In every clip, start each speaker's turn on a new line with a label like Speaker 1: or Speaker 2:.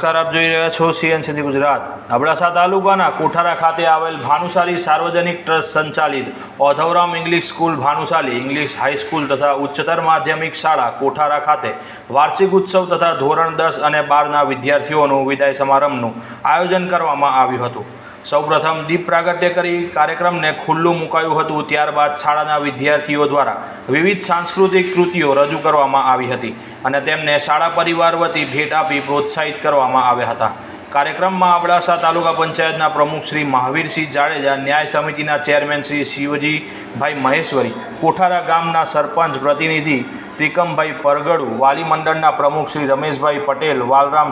Speaker 1: નમસ્કાર, આપ જોઈ રહ્યા છો સીએનસીટી ગુજરાત। અબડાસા તાલુકાના કોઠારા ખાતે આવેલ ભાનુશાલી સાર્વજનિક ટ્રસ્ટ સંચાલિત Odhavram English school Bhanushali English high school તથા ઉચ્ચતર માધ્યમિક શાળા કોઠારા ખાતે વાર્ષિક ઉત્સવ તથા ધોરણ 10 અને 12ના વિદ્યાર્થીઓનું વિદાય સમારંભનું આયોજન કરવામાં આવ્યું હતું। સૌપ્રથમ દીપ પ્રાગટ્ય કરી કાર્યક્રમને ખુલ્લું મુકાયું હતું। ત્યારબાદ શાળાના વિદ્યાર્થીઓ દ્વારા વિવિધ સાંસ્કૃતિક કૃતિઓ રજૂ કરવામાં આવી હતી અને તેમને શાળા પરિવાર વતી ભેટ આપી પ્રોત્સાહિત કરવામાં આવ્યા હતા। કાર્યક્રમમાં અબડાસા તાલુકા પંચાયતના પ્રમુખ શ્રી મહાવીરસિંહ જાડેજા, ન્યાય સમિતિના ચેરમેન શ્રી શિવજીભાઈ મહેશ્વરી, કોઠારા ગામના સરપંચ પ્રતિનિધિ ત્રિકમભાઈ પરગડુ, વાલી મંડળના પ્રમુખ શ્રી રમેશભાઈ પટેલ, વાલરામ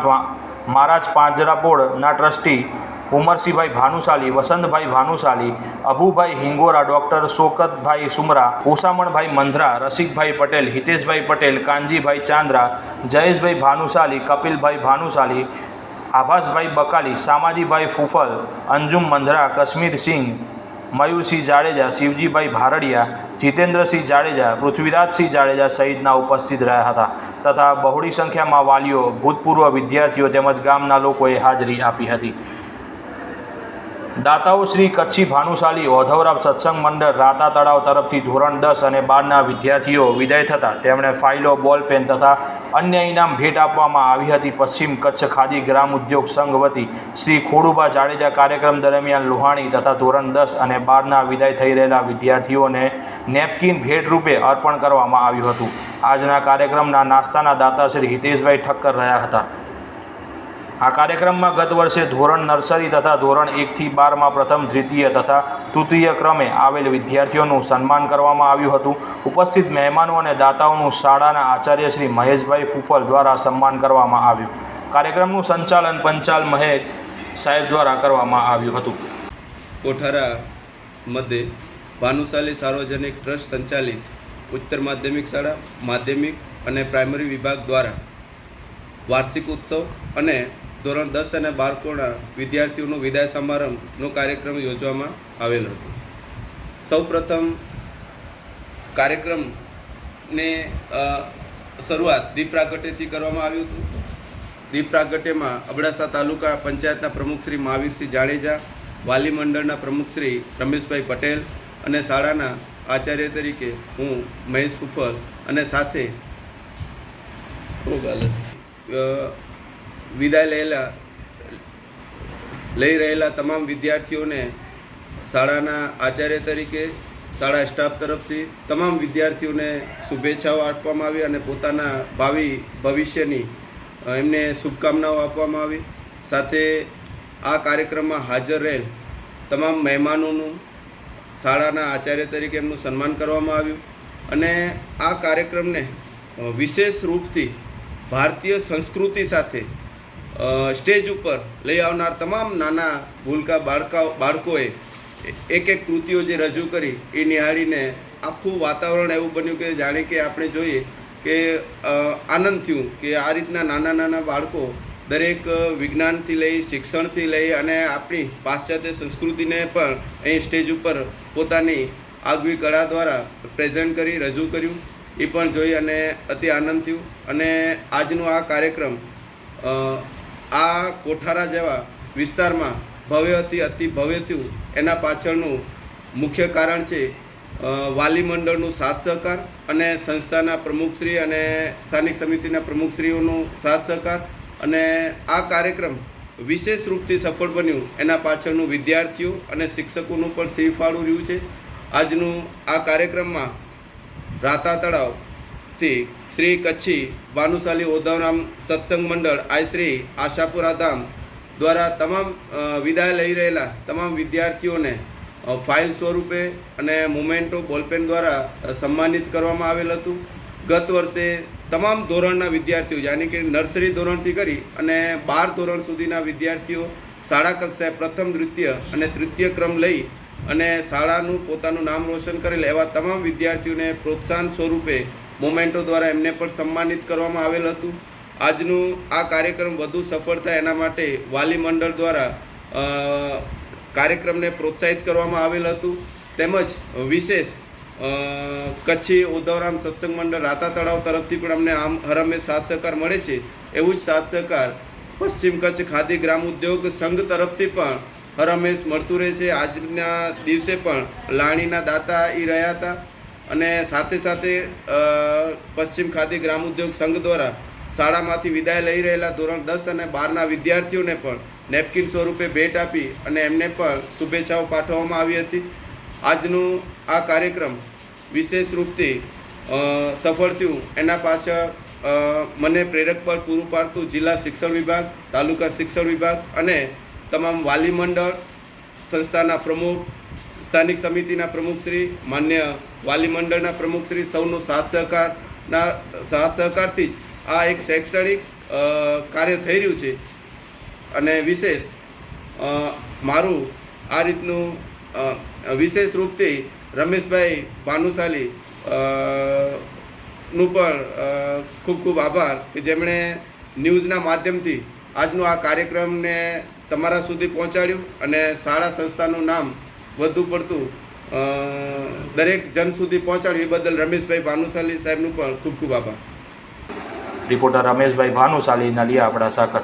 Speaker 1: મહારાજ પાંજરાપોળના ટ્રસ્ટી ઉમરસિંહભાઈ ભાનુશાલી, વસંતભાઈ ભાનુશાલી, અભુભાઈ હિંગોરા, ડૉક્ટર શોકતભાઈ સુમરા, ઓસામણભાઈ મંધરા, રસિકભાઈ પટેલ, હિતેશભાઈ પટેલ, કાનજીભાઈ ચાંદ્રા, જયેશભાઈ ભાનુશાલી, કપિલભાઈ ભાનુશાલી, આભાસભાઈ બકાલી, સામાજીભાઈ ફૂફલ, અંજુમ મંધરા, કશ્મીરસિંહ, મયુરસિંહ જાડેજા, શિવજીભાઈ ભારડિયા, જીતેન્દ્રસિંહ જાડેજા, પૃથ્વીરાજસિંહ જાડેજા સહિતના ઉપસ્થિત રહ્યા હતા તથા બહોળી સંખ્યામાં વાલીઓ, ભૂતપૂર્વ વિદ્યાર્થીઓ તેમજ ગામના લોકોએ હાજરી આપી હતી। દાતાઓ શ્રી કચ્છી ભાનુશાલી ઓધવરામ સત્સંગ મંડળ રાતા તળાવ તરફથી ધોરણ 10 અને 12ના વિદ્યાર્થીઓ વિદાય થતાં તેમણે ફાઇલો, બોલપેન તથા અન્ય ઇનામ ભેટ આપવામાં આવી હતી। પશ્ચિમ કચ્છ ખાદી ગ્રામ ઉદ્યોગ સંઘ વતી શ્રી ખોડુભા જાડેજા કાર્યક્રમ દરમિયાન લુહાણી તથા ધોરણ 10 અને 12ના વિદાય થઈ રહેલા વિદ્યાર્થીઓને નેપકિન ભેટ રૂપે અર્પણ કરવામાં આવ્યું હતું। આજના કાર્યક્રમના નાસ્તાના દાતા શ્રી હિતેશભાઈ ઠક્કર રહ્યા હતા। આ કાર્યક્રમમાં ગત વર્ષે ધોરણ નર્સરી તથા ધોરણ 1થી 12માં પ્રથમ, દ્વિતીય તથા તૃતીય ક્રમે આવેલ વિદ્યાર્થીઓનું સન્માન કરવામાં આવ્યું હતું। ઉપસ્થિત મહેમાનો અને દાતાઓનું શાળાના આચાર્ય શ્રી મહેશભાઈ ફૂફલ દ્વારા સન્માન કરવામાં આવ્યું। કાર્યક્રમનું સંચાલન પંચાલ મહેશ સાહેબ દ્વારા કરવામાં આવ્યું હતું।
Speaker 2: કોઠારા મધ્ય ભાનુશાલી સાર્વજનિક ટ્રસ્ટ સંચાલિત ઉચ્ચતર માધ્યમિક શાળા, માધ્યમિક અને પ્રાઇમરી વિભાગ દ્વારા વાર્ષિક ઉત્સવ અને ધોરણ 10 અને 12ના વિદ્યાર્થીઓનું વિદાય સમારંભનો કાર્યક્રમ યોજવામાં આવેલ હતો। સૌપ્રથમ કાર્યક્રમની શરૂઆત દીપ પ્રાગટ્યથી કરવામાં આવ્યું હતું। દીપ પ્રાગટ્યમાં અબડાસા તાલુકા પંચાયતના પ્રમુખ શ્રી મહાવીરસિંહ જાડેજા, વાલી મંડળના પ્રમુખ શ્રી રમેશભાઈ પટેલ અને શાળાના આચાર્ય તરીકે હું મહેશ ફૂફલ અને સાથે વિદાય લઈ રહેલા તમામ વિદ્યાર્થીઓને શાળાના આચાર્ય તરીકે શાળા સ્ટાફ તરફથી તમામ વિદ્યાર્થીઓને શુભેચ્છાઓ આપવામાં આવી અને પોતાના ભાવિ ભવિષ્યની એમને શુભકામનાઓ આપવામાં આવી। સાથે આ કાર્યક્રમમાં હાજર રહેલ તમામ મહેમાનોનું શાળાના આચાર્ય તરીકે એમનું સન્માન કરવામાં આવ્યું અને આ કાર્યક્રમને વિશેષ રૂપથી ભારતીય સંસ્કૃતિ સાથે સ્ટેજ ઉપર લઈ આવનાર તમામ નાના ભૂલકા બાળકોએ એક કૃતિઓ જે રજૂ કરી એ નિહાળીને આખું વાતાવરણ એવું બન્યું કે જાણે કે આપણે જોઈએ કે આનંદ થયું કે આ રીતના નાના બાળકો દરેક વિજ્ઞાનથી લઈ, શિક્ષણથી લઈ અને આપણી પાશ્ચાત્ય સંસ્કૃતિને પણ અહીં સ્ટેજ ઉપર પોતાની આગવી કળા દ્વારા પ્રેઝન્ટ કરી રજૂ કર્યું એ પણ જોઈ અને અતિ આનંદ થયું। અને આજનો આ કાર્યક્રમ આ કોઠારા જેવા વિસ્તારમાં ભવ્યથી અતિ ભવ્ય થયું એના પાછળનું મુખ્ય કારણ છે વાલી મંડળનું સાથ સહકાર અને સંસ્થાના પ્રમુખશ્રી અને સ્થાનિક સમિતિના પ્રમુખશ્રીઓનું સાથ સહકાર અને આ કાર્યક્રમ વિશેષ રૂપથી સફળ બન્યું એના પાછળનું વિદ્યાર્થીઓ અને શિક્ષકોનું પણ સિંહ ફાળું રહ્યું છે। આજનું આ કાર્યક્રમમાં રાતા તળાવથી શ્રી કચ્છી ભાનુશાલી ઓધવરામ સત્સંગ મંડળ શ્રી આશાપુરા ધામ દ્વારા તમામ વિદાય લઈ રહેલા તમામ વિદ્યાર્થીઓને ફાઇલ સ્વરૂપે અને મોમેન્ટો બોલપેન દ્વારા સન્માનિત કરવામાં આવેલ હતું। ગત વર્ષે તમામ ધોરણના વિદ્યાર્થીઓ યાની કે નર્સરી ધોરણથી કરી અને 12 ધોરણ સુધીના વિદ્યાર્થીઓ શાળા કક્ષાએ પ્રથમ, દ્વિતીય અને તૃતીય ક્રમ લઈ અને શાળાનું પોતાનું નામ રોશન કરેલ એવા તમામ વિદ્યાર્થીઓને પ્રોત્સાહન સ્વરૂપે મોમેન્ટો દ્વારા એમને પણ સન્માનિત કરવામાં આવેલ હતું। આજનું આ કાર્યક્રમ વધુ સફળ થાય એના માટે વાલી મંડળ દ્વારા કાર્યક્રમને પ્રોત્સાહિત કરવામાં આવેલ હતું તેમજ વિશેષ કચ્છી ઓધવરામ સત્સંગ મંડળ રાતા તળાવ તરફથી પણ અમને હરહંમેશ સાથ સહકાર મળે છે। એવું જ સાથ સહકાર પશ્ચિમ કચ્છ ખાદી ગ્રામ ઉદ્યોગ સંઘ તરફથી પણ હરહંમેશ મળતું રહે છે. આજના દિવસે પણ લાણીના દાતા એ રહ્યા હતા અને સાથે સાથે પશ્ચિમ ખાદી ગ્રામ ઉદ્યોગ સંઘ દ્વારા શાળામાંથી વિદાય લઈ રહેલા ધોરણ 10 અને 12ના વિદ્યાર્થીઓને પણ નેપકિન સ્વરૂપે ભેટ આપી અને એમને પણ શુભેચ્છાઓ પાઠવવામાં આવી હતી. આજનું આ કાર્યક્રમ વિશેષ રૂપથી સફળ થયું એના પાછળ મને પ્રેરક બળ પૂરું પાડતું જિલ્લા શિક્ષણ વિભાગ, તાલુકા શિક્ષણ વિભાગ અને તમામ વાલી મંડળ, સંસ્થાના પ્રમુખ, સ્થાનિક સમિતિના પ્રમુખશ્રી, માન્ય વાલી મંડળના પ્રમુખશ્રી સૌનો સાથ સહકારથી જ આ એક શૈક્ષણિક કાર્ય થઈ રહ્યું છે. અને વિશેષ મારું આ રીતનું વિશેષ રૂપથી રમેશભાઈ ભાનુશાલી નું પણ ખૂબ ખૂબ આભાર કે જેમણે ન્યૂઝના માધ્યમથી આજનો આ કાર્યક્રમને તમારા સુધી પહોંચાડ્યું અને શાળા સંસ્થાનું નામ વધુ પડતું દરેક જન સુધી પહોંચાડ્યું. એ બદલ રમેશભાઈ ભાનુશાલી સાહેબનું પણ ખૂબ ખૂબ આભાર.
Speaker 1: રિપોર્ટર રમેશભાઈ ભાનુશાલી, નલિયા, અબડાસા, કચ્છ.